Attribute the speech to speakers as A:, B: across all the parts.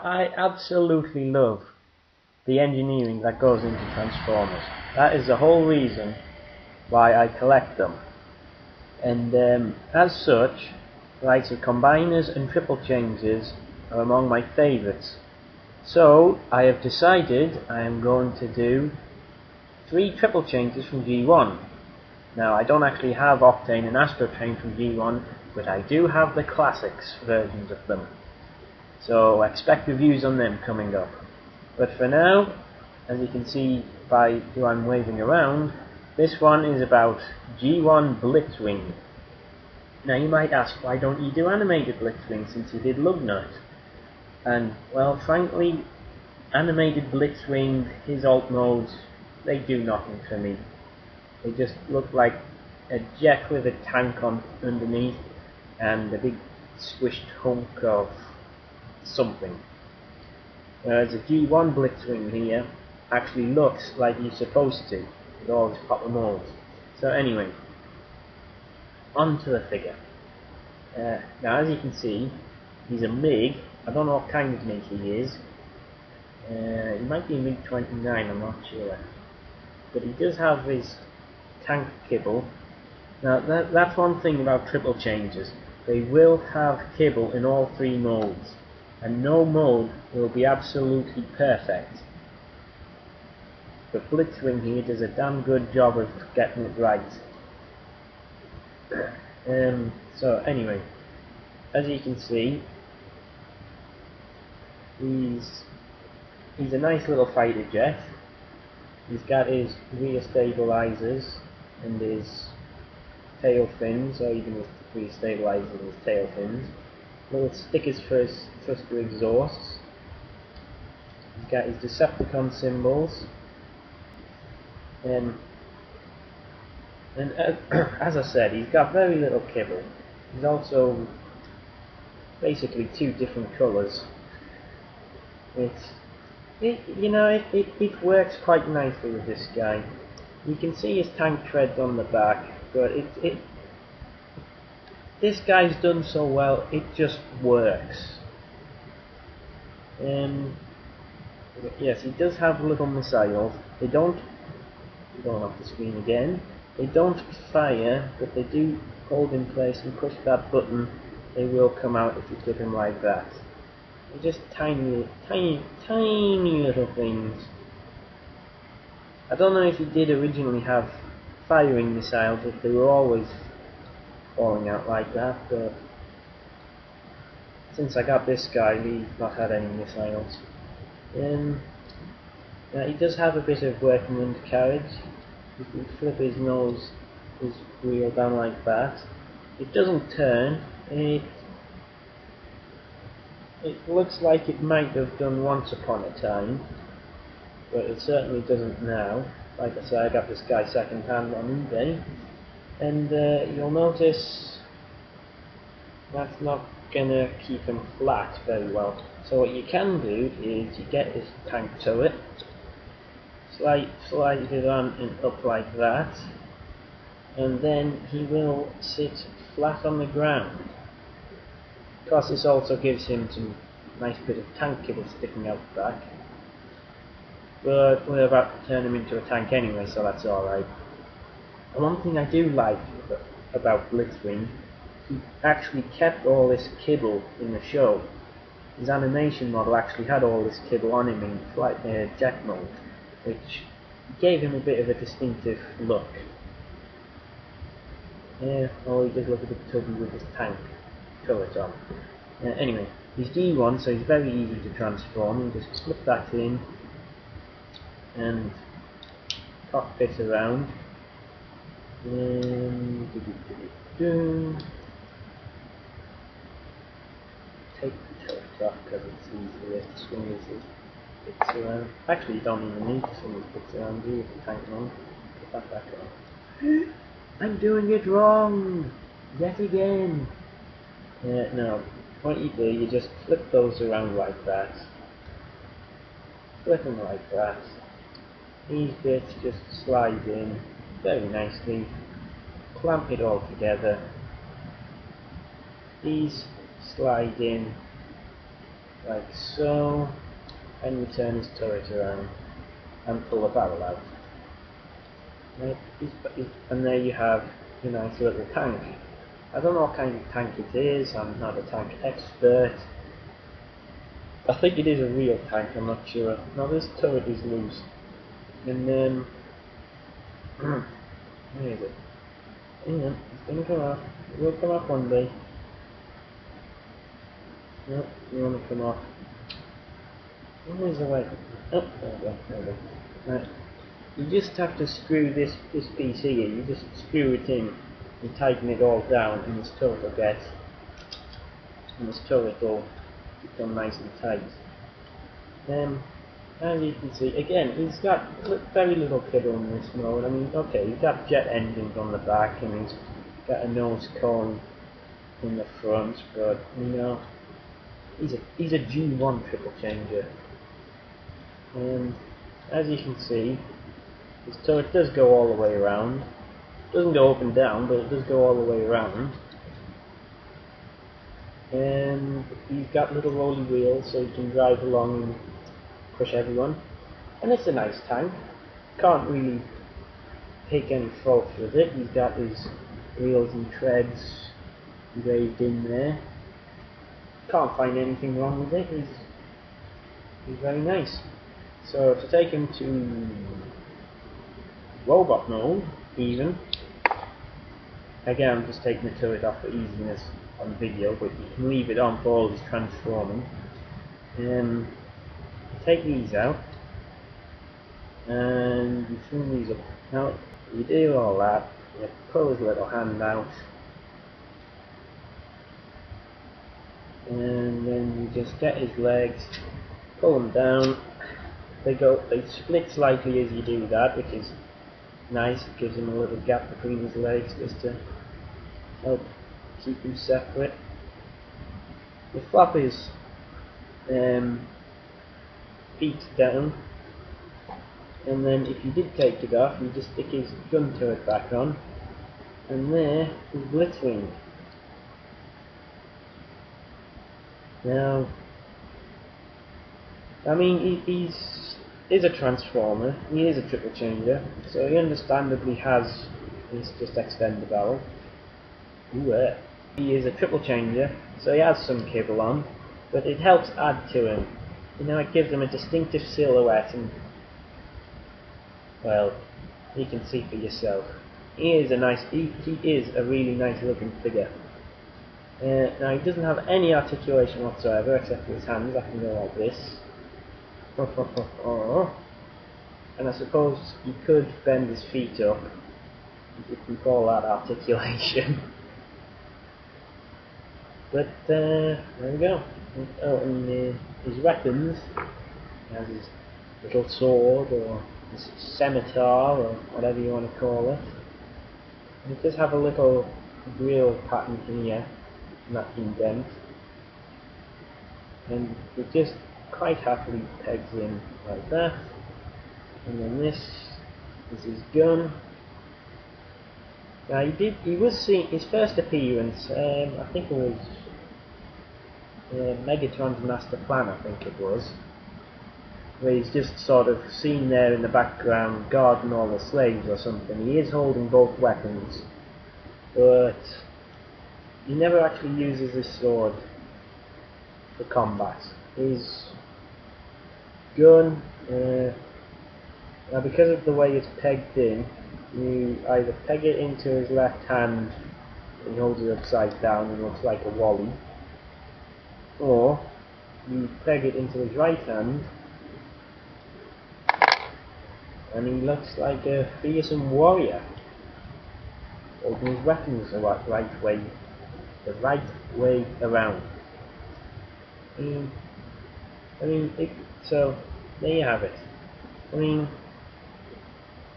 A: I absolutely love the engineering that goes into Transformers. That is the whole reason why I collect them. And as such, like the combiners and triple changers are among my favourites. So I have decided I am going to do 3 triple changes from G1. Now I don't actually have Octane and Astro Train from G1, but I do have the classics versions of them. So expect reviews on them coming up. But for now, as you can see by who I'm waving around, this one is about G1 Blitzwing. Now you might ask, why don't you do animated Blitzwing since you did Lugnut? And well, frankly, animated Blitzwing, his alt modes, they do nothing for me. They just look like a jet with a tank on underneath and a big squished hunk of something. Whereas the G1 Blitzwing here actually looks like he's supposed to, with all his proper molds. So anyway, on to the figure. Now as you can see, he's a MiG. I don't know what kind of MiG he is. He might be a MiG-29, I'm not sure. But he does have his tank kibble. Now that's one thing about triple changes. They will have kibble in all 3 modes, and no mode will be absolutely perfect. But Blitzwing here does a damn good job of getting it right. So anyway, as you can see, he's a nice little fighter jet. He's got his rear stabilizers and his tail fins, or even his rear stabilizers and his tail fins. Little stickers for his thruster exhausts. He's got his Decepticon symbols. And as I said, he's got very little kibble. He's also basically 2 different colours. It works quite nicely with this guy. You can see his tank treads on the back, but this guy's done so well, it just works. Yes, he does have little missiles. They don't, going off the screen again, they don't fire, but they do hold in place and push that button. They will come out if you click them like that. They're just tiny little things. I don't know if he did originally have firing missiles, if they were always falling out like that, but since I got this guy, we've not had any missiles. He does have a bit of working undercarriage. You can flip his wheel down like that. It doesn't turn. It looks like it might have done once upon a time, but it certainly doesn't now. Like I said, I got this guy second hand on eBay, and you'll notice that's not gonna keep him flat very well. So what you can do is you get his tank turret, slide it on and up like that, and then he will sit flat on the ground. Of course, this also gives him some nice bit of tank kibble sticking out the back, but we're about to turn him into a tank anyway, so that's alright. And one thing I do like about Blitzwing, he actually kept all this kibble in the show. His animation model actually had all this kibble on him in jet mode, which gave him a bit of a distinctive look. Yeah, oh, he does look a bit tubby with his tank turret on. Anyway, he's G1, so he's very easy to transform. You just slip that in and cockpit around. Take the turret off because it's easier to swing his bits around. Actually, you don't even need to swing his bits around, do you, with the tank mode? Put that back on. I'm doing it wrong! Yet again! No, what you do, you just flip those around like that. Flip them like that. These bits just slide in very nicely. Clamp it all together. These slide in like so, and you turn his turret around and pull the barrel out. Right, and there you have your nice little tank. I don't know what kind of tank it is, I'm not a tank expert. I think it is a real tank, I'm not sure. Now this turret is loose. And then, where is it? Hang on, it's gonna come off. It will come off one day. No, you want to come off. Where's the way? Oh, there we go, there we go. Right. You just have to screw this piece here, you just screw it in and tighten it all down, and this turret will become nice and tight. As you can see, again, he's got very little kibble in this mode. I mean, okay, he's got jet engines on the back, and he's got a nose cone in the front, but you know, he's a G1 triple changer. And as you can see, his turret does go all the way around. It doesn't go up and down, but it does go all the way around. And he's got little rolly wheels, so he can drive along and push everyone. And it's a nice tank. Can't really take any fault with it. He's got his wheels and treads engraved in there. Can't find anything wrong with it. He's very nice. So to take him to robot mode, even, again I'm just taking the turret off for easiness on video, but you can leave it on for all his transforming. Take these out, and you trim these up. Now you do all that, you pull his little hand out, and then you just get his legs, pull them down. They split slightly as you do that, which is nice. It gives him a little gap between his legs just to help keep him separate. You flop his feet down, and then if you did take it off, you just stick his gun turret back on, and there is Blitzwing. Now, I mean, he's a transformer, he is a triple changer, so he understandably has this just extender barrel. He is a triple changer, so he has some kibble on, but it helps add to him. You know, it gives him a distinctive silhouette, and well, you can see for yourself. He is a really nice looking figure. Now he doesn't have any articulation whatsoever except for his hands. I can go like this. And I suppose you could bend his feet up. You can call that articulation. But there we go. Oh, and his weapons, he has his little sword or his scimitar or whatever you want to call it. And it does have a little grill pattern here, not indent, and it just quite happily pegs in like that. And then this is his gun. Now he was seen his first appearance. I think it was Megatron's Master Plan. I think it was, where he's just sort of seen there in the background guarding all the slaves or something. He is holding both weapons, but he never actually uses his sword for combat. His gun, now because of the way it's pegged in, you either peg it into his left hand and he holds it upside down and looks like a wally, or you peg it into his right hand and he looks like a fearsome warrior holding his weapons the right way around. So there you have it. I mean,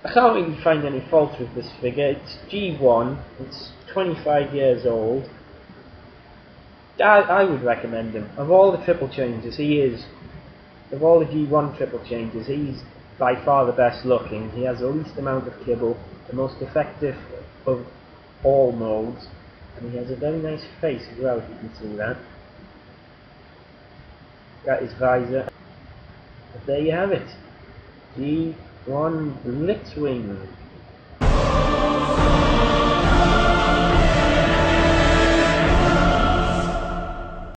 A: I can't really find any faults with this figure. It's G1, it's 25 years old. I would recommend him. Of all the triple changers, of all the G1 triple changers, he's by far the best looking. He has the least amount of kibble, the most effective of all modes, and he has a very nice face as well, if you can see that. Got his visor. But there you have it. G1 Blitzwing.